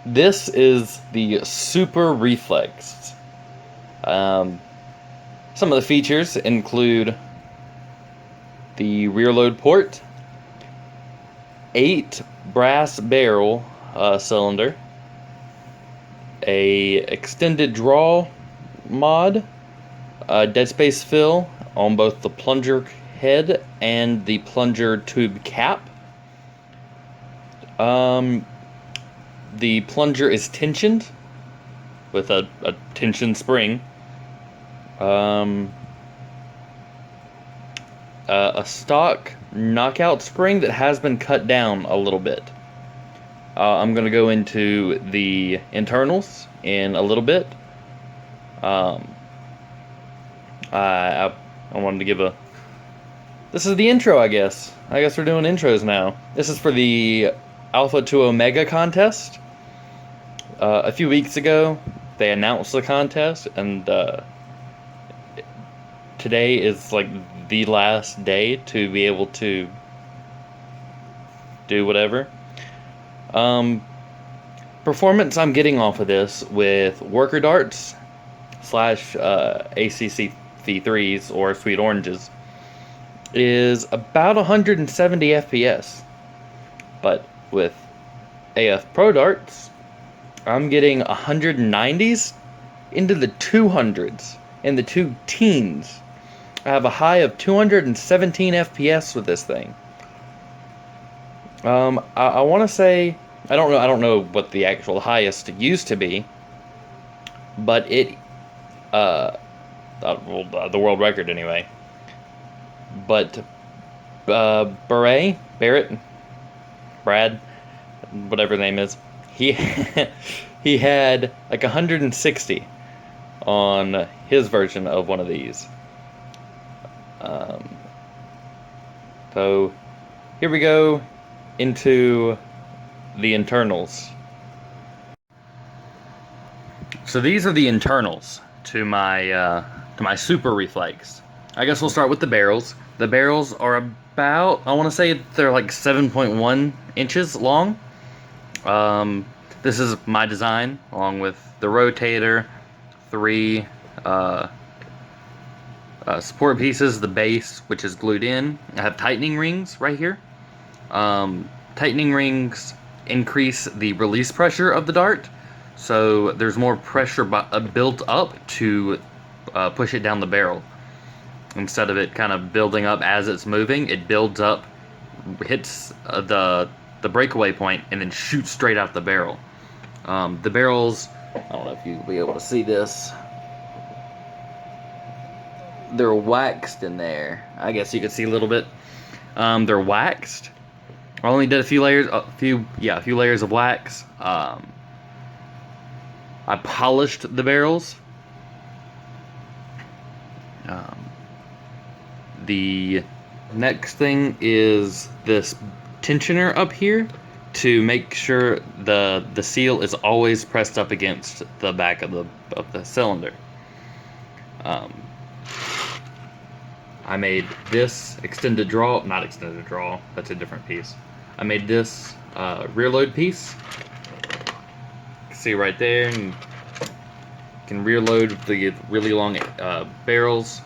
This is the Super Reflex. Some of the features include the rear load port, 8 brass barrel cylinder, a extended draw mod, dead space fill on both the plunger head and the plunger tube cap. The plunger is tensioned with a tension spring. A stock knockout spring that has been cut down a little bit. I'm going to go into the internals in a little bit. I wanted to give a... This is the intro, I guess. I guess we're doing intros now. This is for the Alpha to Omega contest. A few weeks ago, they announced the contest, and today is like the last day to be able to do whatever. Performance I'm getting off of this with worker darts / ACC V3s or Sweet Oranges is about 170 FPS. But with AF Pro darts, I'm getting 190s into the 200s and the 2 teens. I have a high of 217 FPS with this thing. I want to say, I don't know what the actual highest used to be, but it the world record anyway. But Barrett, Brad, whatever the name is, he he had like 160 on his version of one of these. So here we go into the internals. So these are the internals to my Super Reflex. I guess we'll start with the barrels. The barrels are about, I want to say they're like 7.1 inches long. This is my design, along with the rotator, 3 support pieces, the base, which is glued in. I have tightening rings right here. Tightening rings increase the release pressure of the dart, so there's more pressure built up to push it down the barrel. Instead of it kind of building up as it's moving, it builds up, hits the breakaway point, and then shoots straight out the barrel. The barrels, I don't know if you'll be able to see this, they're waxed in there. I guess you can see a little bit. They're waxed. I only did a few layers of wax. I polished the barrels. The next thing is this tensioner up here to make sure the seal is always pressed up against the back of the cylinder. I made this extended draw, not extended draw, that's a different piece. I made this rear load piece. You can see right there, and you can rear load the really long barrels.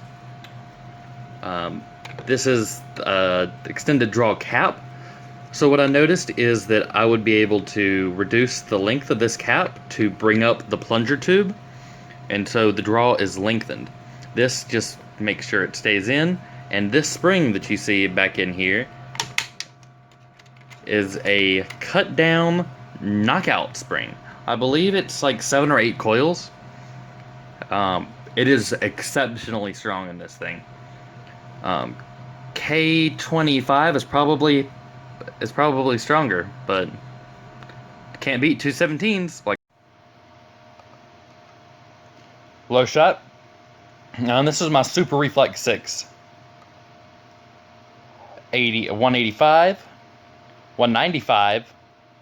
This is extended draw cap. So what I noticed is that I would be able to reduce the length of this cap to bring up the plunger tube, and so the draw is lengthened. This just makes sure it stays in, and this spring that you see back in here is a cut down knockout spring. I believe it's like 7 or 8 coils. It is exceptionally strong in this thing. K25 is probably stronger, but can't beat 217s. Like low shot. And this is my Super Reflex 6. 185, 195,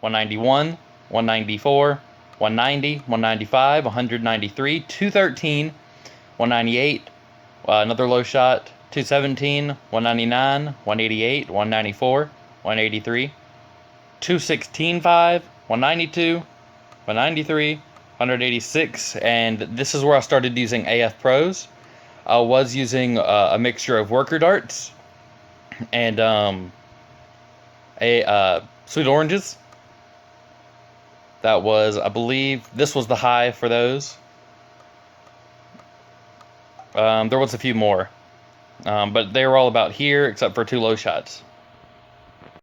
191, 194, 190, 195, 193, 213, 198, another low shot, 217, 199, 188, 194, 183, 216.5, 192, 193, 186, and this is where I started using AF Pros. I was using a mixture of worker darts and sweet oranges. That was, I believe, this was the high for those. There was a few more, but they were all about here, except for 2 low shots.